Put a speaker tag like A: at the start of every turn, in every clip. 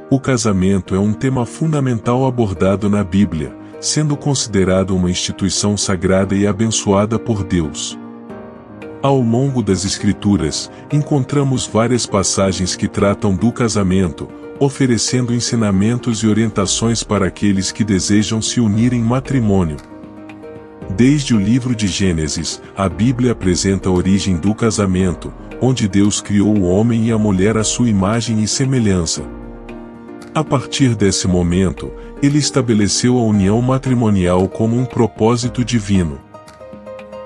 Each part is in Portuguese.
A: O casamento é um tema fundamental abordado na Bíblia, sendo considerado uma instituição sagrada e abençoada por Deus. Ao longo das Escrituras, encontramos várias passagens que tratam do casamento, oferecendo ensinamentos e orientações para aqueles que desejam se unir em matrimônio. Desde o livro de Gênesis, a Bíblia apresenta a origem do casamento, onde Deus criou o homem e a mulher à sua imagem e semelhança. A partir desse momento, ele estabeleceu a união matrimonial como um propósito divino.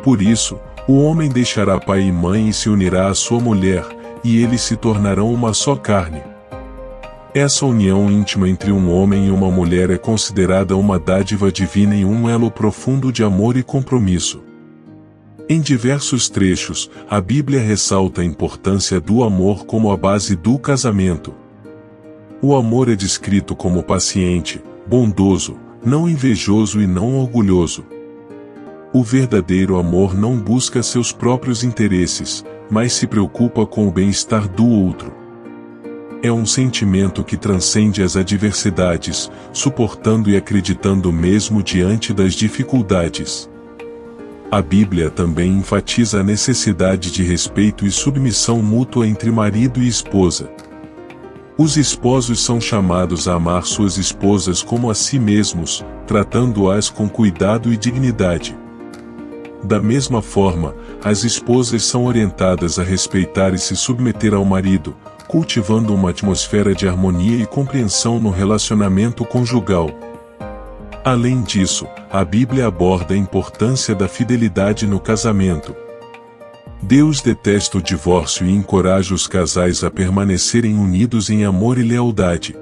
A: Por isso, o homem deixará pai e mãe e se unirá à sua mulher, e eles se tornarão uma só carne. Essa união íntima entre um homem e uma mulher é considerada uma dádiva divina e um elo profundo de amor e compromisso. Em diversos trechos, a Bíblia ressalta a importância do amor como a base do casamento. O amor é descrito como paciente, bondoso, não invejoso e não orgulhoso. O verdadeiro amor não busca seus próprios interesses, mas se preocupa com o bem-estar do outro. É um sentimento que transcende as adversidades, suportando e acreditando mesmo diante das dificuldades. A Bíblia também enfatiza a necessidade de respeito e submissão mútua entre marido e esposa. Os esposos são chamados a amar suas esposas como a si mesmos, tratando-as com cuidado e dignidade. Da mesma forma, as esposas são orientadas a respeitar e se submeter ao marido, cultivando uma atmosfera de harmonia e compreensão no relacionamento conjugal. Além disso, a Bíblia aborda a importância da fidelidade no casamento. Deus detesta o divórcio e encoraja os casais a permanecerem unidos em amor e lealdade.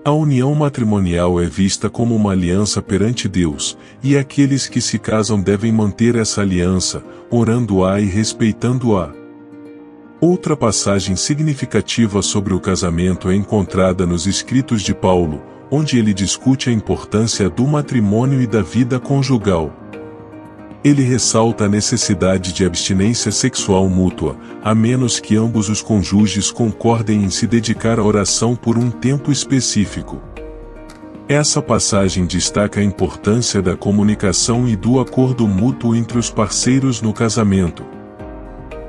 A: A união matrimonial é vista como uma aliança perante Deus, e aqueles que se casam devem manter essa aliança, orando-a e respeitando-a. Outra passagem significativa sobre o casamento é encontrada nos escritos de Paulo, onde ele discute a importância do matrimônio e da vida conjugal. Ele ressalta a necessidade de abstinência sexual mútua, a menos que ambos os cônjuges concordem em se dedicar à oração por um tempo específico. Essa passagem destaca a importância da comunicação e do acordo mútuo entre os parceiros no casamento.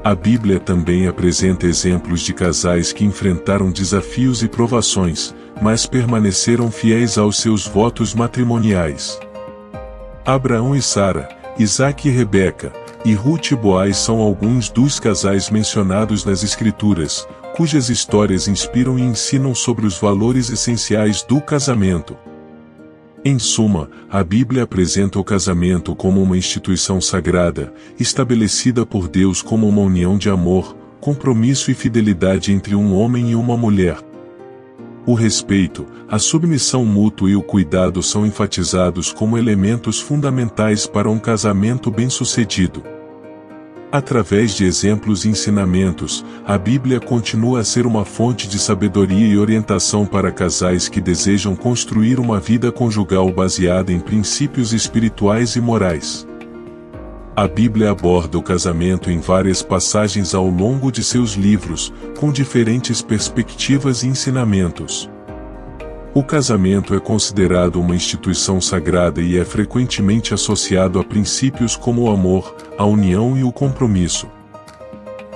A: A Bíblia também apresenta exemplos de casais que enfrentaram desafios e provações, mas permaneceram fiéis aos seus votos matrimoniais. Abraão e Sara, Isaque e Rebeca, e Ruth e Boaz são alguns dos casais mencionados nas Escrituras, cujas histórias inspiram e ensinam sobre os valores essenciais do casamento. Em suma, a Bíblia apresenta o casamento como uma instituição sagrada, estabelecida por Deus como uma união de amor, compromisso e fidelidade entre um homem e uma mulher. O respeito, a submissão mútua e o cuidado são enfatizados como elementos fundamentais para um casamento bem-sucedido. Através de exemplos e ensinamentos, a Bíblia continua a ser uma fonte de sabedoria e orientação para casais que desejam construir uma vida conjugal baseada em princípios espirituais e morais. A Bíblia aborda o casamento em várias passagens ao longo de seus livros, com diferentes perspectivas e ensinamentos. O casamento é considerado uma instituição sagrada e é frequentemente associado a princípios como o amor, a união e o compromisso.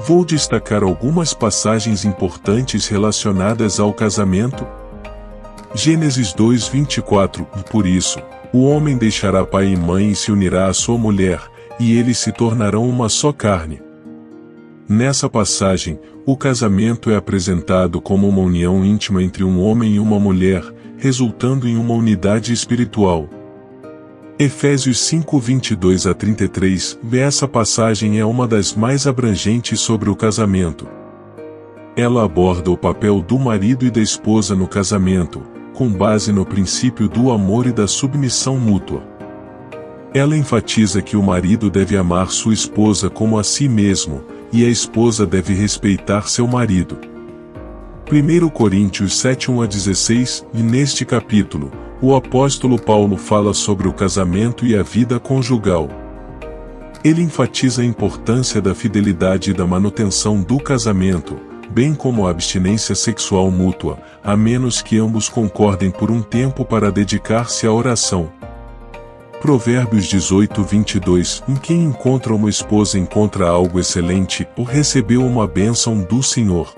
A: Vou destacar algumas passagens importantes relacionadas ao casamento. Gênesis 2:24, por isso, o homem deixará pai e mãe e se unirá à sua mulher, e eles se tornarão uma só carne. Nessa passagem, o casamento é apresentado como uma união íntima entre um homem e uma mulher, resultando em uma unidade espiritual. Efésios 5:22-33, essa passagem é uma das mais abrangentes sobre o casamento. Ela aborda o papel do marido e da esposa no casamento, com base no princípio do amor e da submissão mútua. Ela enfatiza que o marido deve amar sua esposa como a si mesmo, e a esposa deve respeitar seu marido. 1 Coríntios 7:1-16, e neste capítulo, o apóstolo Paulo fala sobre o casamento e a vida conjugal. Ele enfatiza a importância da fidelidade e da manutenção do casamento, bem como a abstinência sexual mútua, a menos que ambos concordem por um tempo para dedicar-se à oração. Provérbios 18:22. Em quem encontra uma esposa encontra algo excelente, ou recebeu uma bênção do Senhor.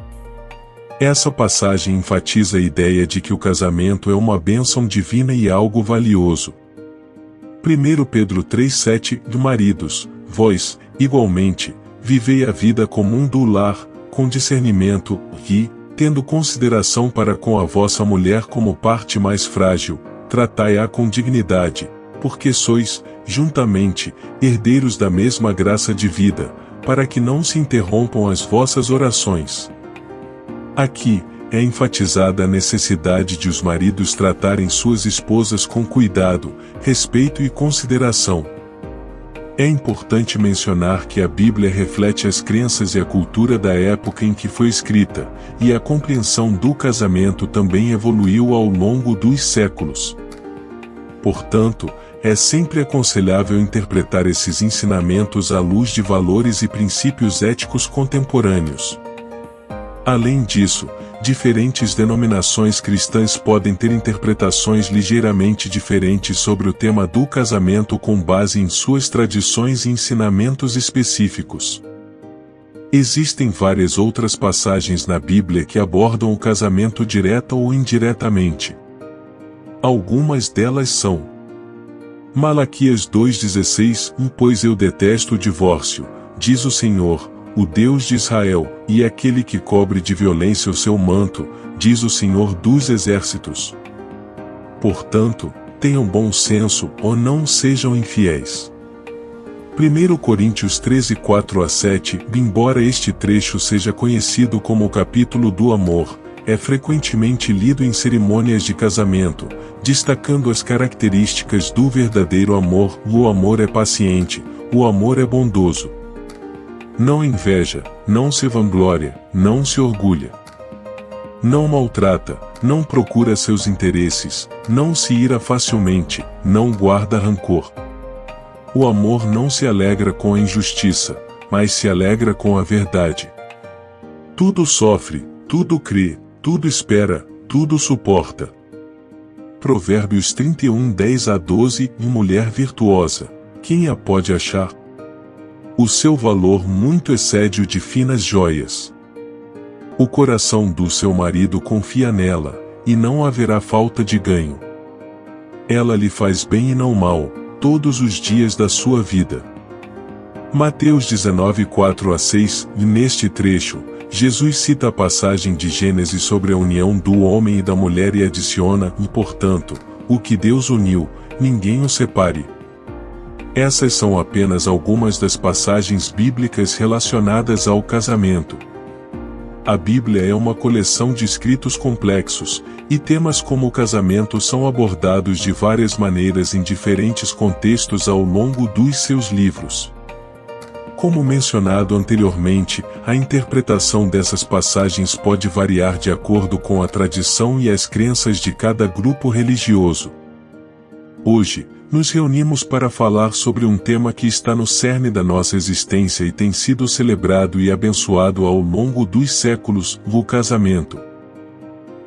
A: Essa passagem enfatiza a ideia de que o casamento é uma bênção divina e algo valioso. 1 Pedro 3:7. Maridos, vós, igualmente, vivei a vida comum do lar, com discernimento, e, tendo consideração para com a vossa mulher como parte mais frágil, tratai-a com dignidade, porque sois, juntamente, herdeiros da mesma graça de vida, para que não se interrompam as vossas orações. Aqui, é enfatizada a necessidade de os maridos tratarem suas esposas com cuidado, respeito e consideração. É importante mencionar que a Bíblia reflete as crenças e a cultura da época em que foi escrita, e a compreensão do casamento também evoluiu ao longo dos séculos. Portanto, é sempre aconselhável interpretar esses ensinamentos à luz de valores e princípios éticos contemporâneos. Além disso, diferentes denominações cristãs podem ter interpretações ligeiramente diferentes sobre o tema do casamento com base em suas tradições e ensinamentos específicos. Existem várias outras passagens na Bíblia que abordam o casamento direta ou indiretamente. Algumas delas são: Malaquias 2,16. Pois eu detesto o divórcio, diz o Senhor, o Deus de Israel, e aquele que cobre de violência o seu manto, diz o Senhor dos exércitos. Portanto, tenham bom senso, ou não sejam infiéis. 1 Coríntios 13:4-7. Embora este trecho seja conhecido como o capítulo do amor, é frequentemente lido em cerimônias de casamento, destacando as características do verdadeiro amor. O amor é paciente, o amor é bondoso. Não inveja, não se vangloria, não se orgulha. Não maltrata, não procura seus interesses, não se ira facilmente, não guarda rancor. O amor não se alegra com a injustiça, mas se alegra com a verdade. Tudo sofre, tudo crê, tudo espera, tudo suporta. Provérbios 31:10-12. Mulher virtuosa, quem a pode achar? O seu valor muito excede o de finas joias. O coração do seu marido confia nela, e não haverá falta de ganho. Ela lhe faz bem e não mal, todos os dias da sua vida. Mateus 19:4-6. Neste trecho, Jesus cita a passagem de Gênesis sobre a união do homem e da mulher e adiciona: e portanto, o que Deus uniu, ninguém o separe. Essas são apenas algumas das passagens bíblicas relacionadas ao casamento. A Bíblia é uma coleção de escritos complexos, e temas como o casamento são abordados de várias maneiras em diferentes contextos ao longo dos seus livros. Como mencionado anteriormente, a interpretação dessas passagens pode variar de acordo com a tradição e as crenças de cada grupo religioso. Hoje, nos reunimos para falar sobre um tema que está no cerne da nossa existência e tem sido celebrado e abençoado ao longo dos séculos: o casamento.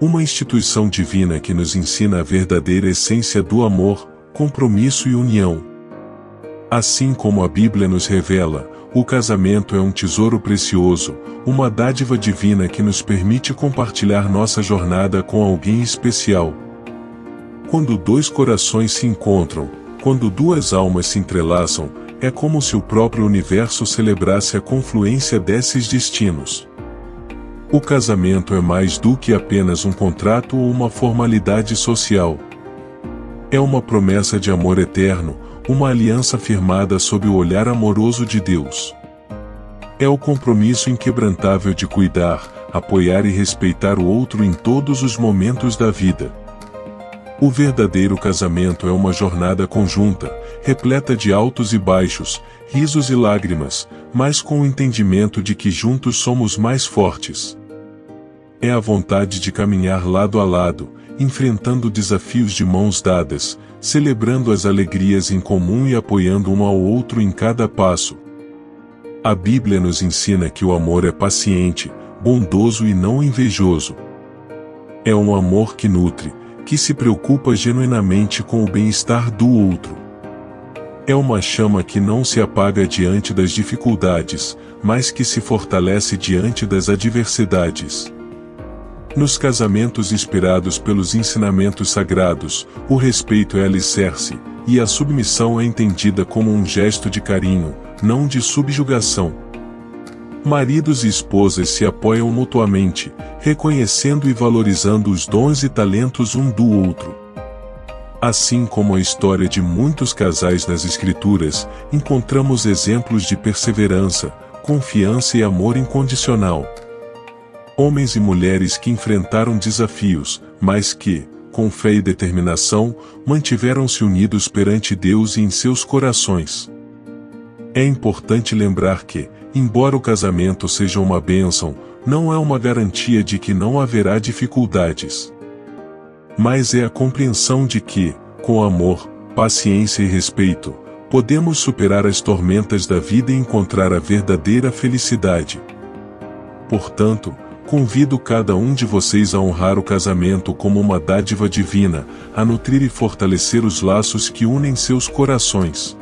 A: Uma instituição divina que nos ensina a verdadeira essência do amor, compromisso e união. Assim como a Bíblia nos revela, o casamento é um tesouro precioso, uma dádiva divina que nos permite compartilhar nossa jornada com alguém especial. Quando dois corações se encontram, quando duas almas se entrelaçam, é como se o próprio universo celebrasse a confluência desses destinos. O casamento é mais do que apenas um contrato ou uma formalidade social. É uma promessa de amor eterno, uma aliança firmada sob o olhar amoroso de Deus. É o compromisso inquebrantável de cuidar, apoiar e respeitar o outro em todos os momentos da vida. O verdadeiro casamento é uma jornada conjunta, repleta de altos e baixos, risos e lágrimas, mas com o entendimento de que juntos somos mais fortes. É a vontade de caminhar lado a lado, enfrentando desafios de mãos dadas, celebrando as alegrias em comum e apoiando um ao outro em cada passo. A Bíblia nos ensina que o amor é paciente, bondoso e não invejoso. É um amor que nutre, que se preocupa genuinamente com o bem-estar do outro. É uma chama que não se apaga diante das dificuldades, mas que se fortalece diante das adversidades. Nos casamentos inspirados pelos ensinamentos sagrados, o respeito é alicerce, e a submissão é entendida como um gesto de carinho, não de subjugação. Maridos e esposas se apoiam mutuamente, reconhecendo e valorizando os dons e talentos um do outro. Assim como a história de muitos casais nas Escrituras, encontramos exemplos de perseverança, confiança e amor incondicional. Homens e mulheres que enfrentaram desafios, mas que, com fé e determinação, mantiveram-se unidos perante Deus e em seus corações. É importante lembrar que, embora o casamento seja uma bênção, não é uma garantia de que não haverá dificuldades. Mas é a compreensão de que, com amor, paciência e respeito, podemos superar as tormentas da vida e encontrar a verdadeira felicidade. Portanto, convido cada um de vocês a honrar o casamento como uma dádiva divina, a nutrir e fortalecer os laços que unem seus corações.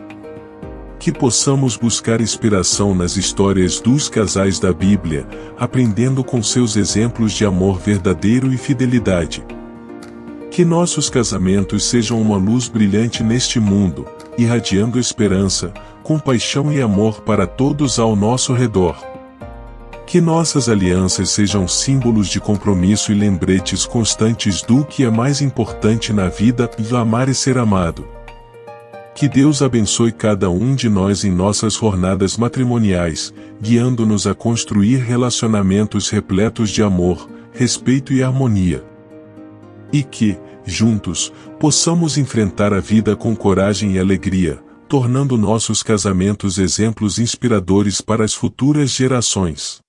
A: Que possamos buscar inspiração nas histórias dos casais da Bíblia, aprendendo com seus exemplos de amor verdadeiro e fidelidade. Que nossos casamentos sejam uma luz brilhante neste mundo, irradiando esperança, compaixão e amor para todos ao nosso redor. Que nossas alianças sejam símbolos de compromisso e lembretes constantes do que é mais importante na vida, amar e ser amado. Que Deus abençoe cada um de nós em nossas jornadas matrimoniais, guiando-nos a construir relacionamentos repletos de amor, respeito e harmonia. E que, juntos, possamos enfrentar a vida com coragem e alegria, tornando nossos casamentos exemplos inspiradores para as futuras gerações.